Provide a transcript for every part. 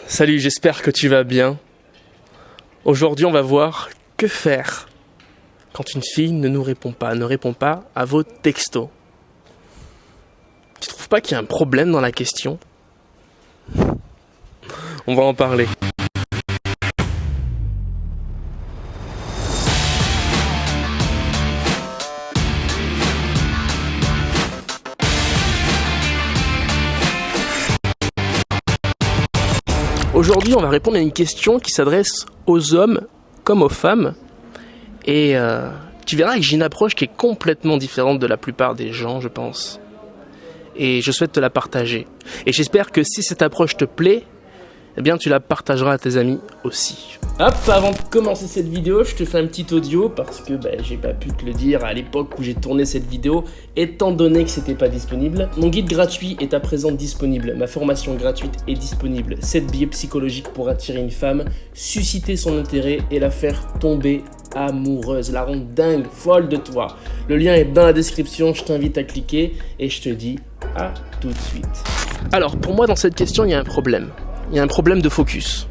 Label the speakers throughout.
Speaker 1: Salut, j'espère que tu vas bien. Aujourd'hui, on va voir que faire quand une fille ne répond pas à vos textos. Tu trouves pas qu'il y a un problème dans la question ? On va en parler. Aujourd'hui, on va répondre à une question qui s'adresse aux hommes comme aux femmes. Et tu verras que j'ai une approche qui est complètement différente de la plupart des gens, je pense. Et je souhaite te la partager. Et j'espère que si cette approche te plaît, eh bien tu la partageras à tes amis aussi. Hop, avant de commencer cette vidéo, je te fais un petit audio parce que j'ai pas pu te le dire à l'époque où j'ai tourné cette vidéo, étant donné que c'était pas disponible. Mon guide gratuit est à présent disponible, ma formation gratuite est disponible. 7 biais psychologiques pour attirer une femme, susciter son intérêt et la faire tomber amoureuse, la rendre dingue, folle de toi. Le lien est dans la description, je t'invite à cliquer et je te dis à tout de suite. Alors pour moi dans cette question il y a un problème. Il y a un problème de focus.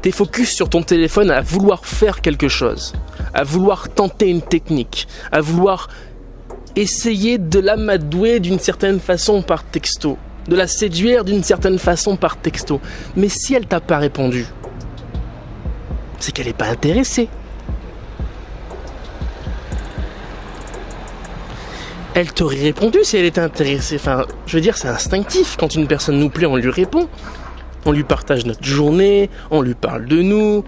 Speaker 1: T'es focus sur ton téléphone à vouloir faire quelque chose, à vouloir tenter une technique, à vouloir essayer de l'amadouer d'une certaine façon par texto, de la séduire d'une certaine façon par texto. Mais si elle t'a pas répondu, c'est qu'elle n'est pas intéressée. Elle t'aurait répondu si elle était intéressée. Enfin, je veux dire, c'est instinctif. Quand une personne nous plaît, on lui répond. On lui partage notre journée, on lui parle de nous,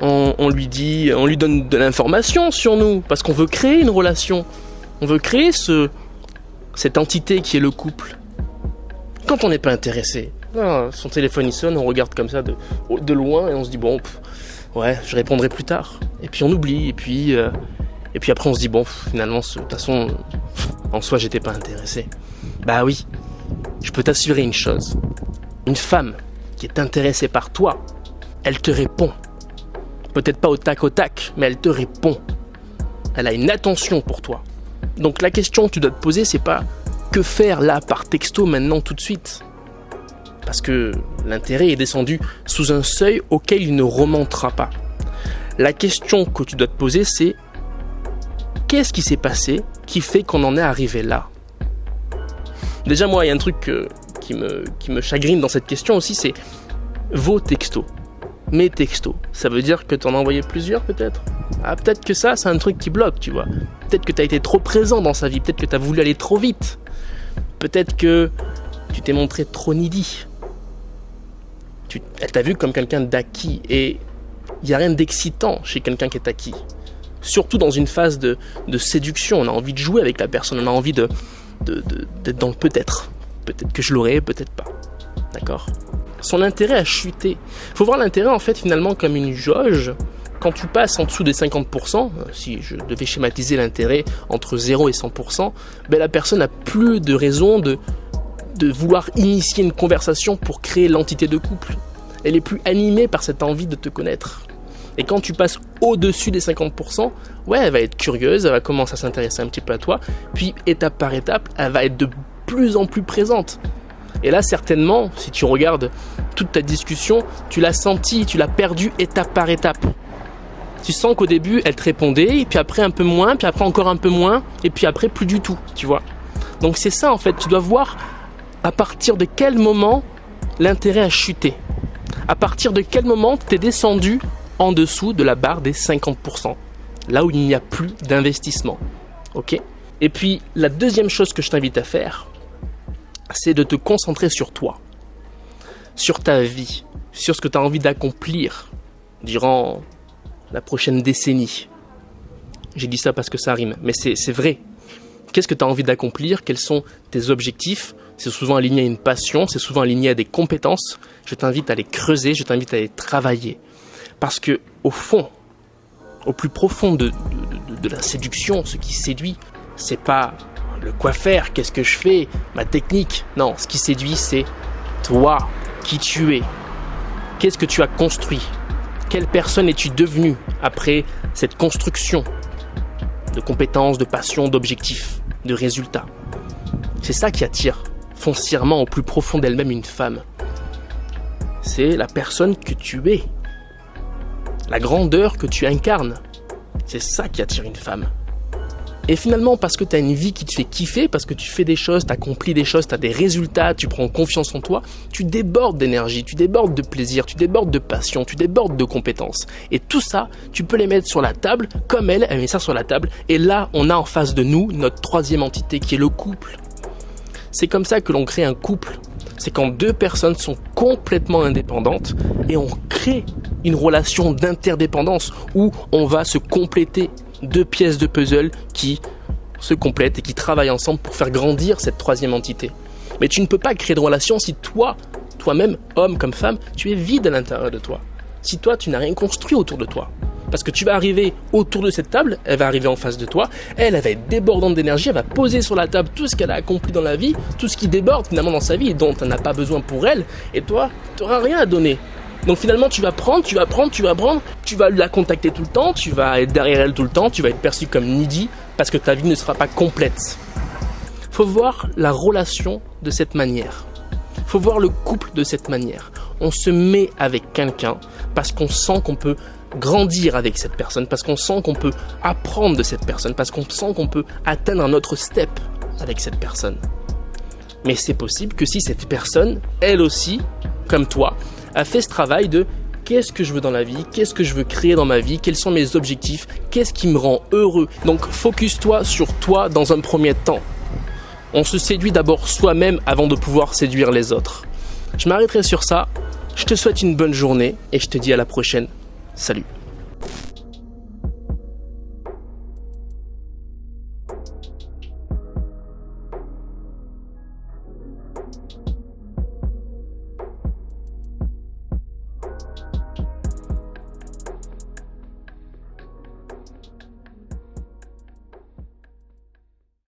Speaker 1: on lui donne de l'information sur nous, parce qu'on veut créer une relation. On veut créer cette entité qui est le couple. Quand on n'est pas intéressé, son téléphone il sonne, on regarde comme ça de loin et on se dit ouais, je répondrai plus tard. Et puis on oublie, et puis après on se dit finalement, de toute façon, en soi j'étais pas intéressé. Bah oui, je peux t'assurer une chose. Une femme qui est intéressée par toi, elle te répond. Peut-être pas au tac, mais elle te répond. Elle a une attention pour toi. Donc la question que tu dois te poser, c'est pas que faire là par texto maintenant tout de suite. Parce que l'intérêt est descendu sous un seuil auquel il ne remontera pas. La question que tu dois te poser, c'est qu'est-ce qui s'est passé qui fait qu'on en est arrivé là ? Déjà moi, il y a un truc qui me chagrine dans cette question aussi, c'est vos textos, mes textos. Ça veut dire que tu en as envoyé plusieurs peut-être ? Peut-être que ça, c'est un truc qui bloque, tu vois. Peut-être que tu as été trop présent dans sa vie, peut-être que tu as voulu aller trop vite. Peut-être que tu t'es montré trop needy. Elle t'a vu comme quelqu'un d'acquis et il n'y a rien d'excitant chez quelqu'un qui est acquis. Surtout dans une phase de séduction, on a envie de jouer avec la personne, on a envie d'être dans le peut-être. Peut-être que je l'aurai, peut-être pas. D'accord ? Son intérêt a chuté. Il faut voir l'intérêt en fait finalement comme une jauge. Quand tu passes en dessous des 50%, si je devais schématiser l'intérêt entre 0 et 100%, la personne n'a plus de raison de vouloir initier une conversation pour créer l'entité de couple. Elle est plus animée par cette envie de te connaître. Et quand tu passes au-dessus des 50%, elle va être curieuse, elle va commencer à s'intéresser un petit peu à toi, puis étape par étape, elle va être de plus en plus présente. Et là, certainement, si tu regardes toute ta discussion, tu l'as senti, tu l'as perdu étape par étape. Tu sens qu'au début, elle te répondait, et puis après un peu moins, puis après encore un peu moins, et puis après plus du tout, tu vois. Donc c'est ça en fait, tu dois voir à partir de quel moment l'intérêt a chuté. À partir de quel moment tu es descendu en dessous de la barre des 50%. Là où il n'y a plus d'investissement. Ok ? Et puis, la deuxième chose que je t'invite à faire, c'est de te concentrer sur toi, sur ta vie, sur ce que tu as envie d'accomplir durant la prochaine décennie. J'ai dit ça parce que ça rime, mais c'est vrai. Qu'est-ce que tu as envie d'accomplir ? Quels sont tes objectifs ? C'est souvent aligné à une passion, c'est souvent aligné à des compétences. Je t'invite à les creuser, je t'invite à les travailler. Parce que, au fond, au plus profond de la séduction, ce qui séduit, c'est pas le quoi faire, qu'est-ce que je fais, ma technique. Non, ce qui séduit, c'est toi, qui tu es. Qu'est-ce que tu as construit ? Quelle personne es-tu devenue après cette construction de compétences, de passion, d'objectifs, de résultats ? C'est ça qui attire foncièrement au plus profond d'elle-même une femme. c'est la personne que tu es. La grandeur que tu incarnes. C'est ça qui attire une femme. Et finalement, parce que tu as une vie qui te fait kiffer, parce que tu fais des choses, tu accomplis des choses, tu as des résultats, tu prends confiance en toi, tu débordes d'énergie, tu débordes de plaisir, tu débordes de passion, tu débordes de compétences. Et tout ça, tu peux les mettre sur la table, comme elle met ça sur la table. Et là, on a en face de nous notre troisième entité qui est le couple. C'est comme ça que l'on crée un couple. C'est quand deux personnes sont complètement indépendantes et on crée une relation d'interdépendance où on va se compléter. Deux pièces de puzzle qui se complètent et qui travaillent ensemble pour faire grandir cette troisième entité. Mais tu ne peux pas créer de relation si toi-même, homme comme femme, tu es vide à l'intérieur de toi. Si toi, tu n'as rien construit autour de toi. Parce que tu vas arriver autour de cette table, elle va arriver en face de toi, elle va être débordante d'énergie, elle va poser sur la table tout ce qu'elle a accompli dans la vie, tout ce qui déborde finalement dans sa vie et dont elle n'a pas besoin pour elle, et toi, tu n'auras rien à donner. Donc finalement, tu vas prendre, tu vas la contacter tout le temps, tu vas être derrière elle tout le temps, tu vas être perçu comme needy parce que ta vie ne sera pas complète. Faut voir la relation de cette manière. Faut voir le couple de cette manière. On se met avec quelqu'un parce qu'on sent qu'on peut grandir avec cette personne, parce qu'on sent qu'on peut apprendre de cette personne, parce qu'on sent qu'on peut atteindre un autre step avec cette personne. Mais c'est possible que si cette personne, elle aussi, comme toi, a fait ce travail de qu'est-ce que je veux dans la vie, qu'est-ce que je veux créer dans ma vie, quels sont mes objectifs, qu'est-ce qui me rend heureux. Donc focus-toi sur toi dans un premier temps. On se séduit d'abord soi-même avant de pouvoir séduire les autres. Je m'arrêterai sur ça. Je te souhaite une bonne journée et je te dis à la prochaine. Salut.